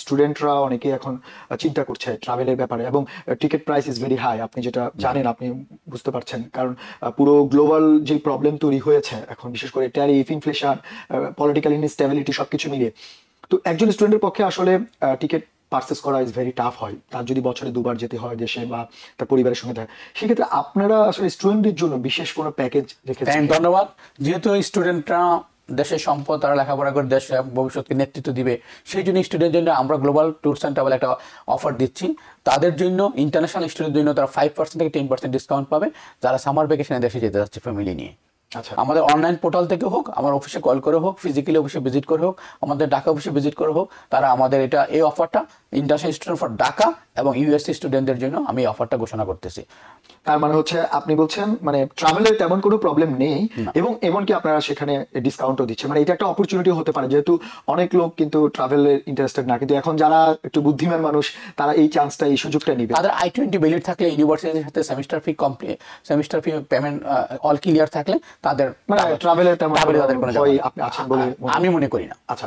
স্টুডেন্টরা অনেকেই এখন চিন্তা করছে ট্রাভেলের ব্যাপারে, এবং ticket price is very high. আপনি যেটা জানেন, আপনি বুঝতে পারছেন, কারণ পুরো গ্লোবাল যে প্রবলেম তৈরি হয়েছে এখন, বিশেষ করে ট্যারিফ, ইনফ্লেশন, পলিটিক্যাল ইনস্টেবিলিটি, সবকিছু মিলিয়ে তো একজন স্টুডেন্টের পক্ষে আসলে টিকিট পারচেস করা ইজ ভেরি টাফ হয়। তার যদি বছরে দুবার যেতে হয় দেশে বা তার পরিবারের সঙ্গে থাকে, সেক্ষেত্রে আপনারা আসলে স্টুডেন্টদের জন্য বিশেষ কোনো প্যাকেজ রেখেছেন? ধন্যবাদ। যেহেতু স্টুডেন্টরা দেশের সম্পদ, তারা লেখাপড়া করে দেশ ভবিষ্যৎকে নেতৃত্ব দিবে, সেই জন্য স্টুডেন্টের জন্য আমরা গ্লোবাল ট্যুরস অ্যান্ড ট্রাভেল একটা অফার দিচ্ছি। তাদের জন্য, ইন্টারন্যাশনাল স্টুডেন্টের জন্য তারা 5% থেকে 10% ডিসকাউন্ট পাবে যারা সামার ভ্যাকেশনে দেশে যেতে যাচ্ছে ফ্যামিলি নিয়ে। আচ্ছা, আমাদের অনলাইন পোর্টাল থেকে হোক, আমার অফিসে কল করে হোক, ফিজিক্যালি অফিসে ভিজিট করে হোক, আমাদের ঢাকা অফিসে ভিজিট করে হোক, তারা আমাদের এই অফারটা ইন্টারন্যাশনাল স্টুডেন্ট ফর ঢাকা এবং ইউএসএ স্টুডেন্টদের জন্য আমি এই অফারটা ঘোষণা করতেছি। তার মানে হচ্ছে আপনি বলছেন মানে ট্রাভেলের তেমন কোনো প্রবলেম নেই, এবং এমনকি আপনারা সেখানে ডিসকাউন্টও দিচ্ছেন। মানে এটা একটা অপরচুনিটি হতে পারে, যেহেতু অনেক লোক কিন্তু ট্রাভেলে ইন্টারেস্টেড না, কিন্তু এখন যারা একটু বুদ্ধিমান মানুষ তারা এই চান্সটা, এই সুযোগটা নিবে। তাদের I-20 ভ্যালিড থাকলে, ইউনিভার্সিটির সাথে semester fee payment all clear থাকলে তাদের মানে ট্রাভেলের তেমন তাদের কোনো ভয় আপনি আছেন বলে আমি মনে করি না। আচ্ছা।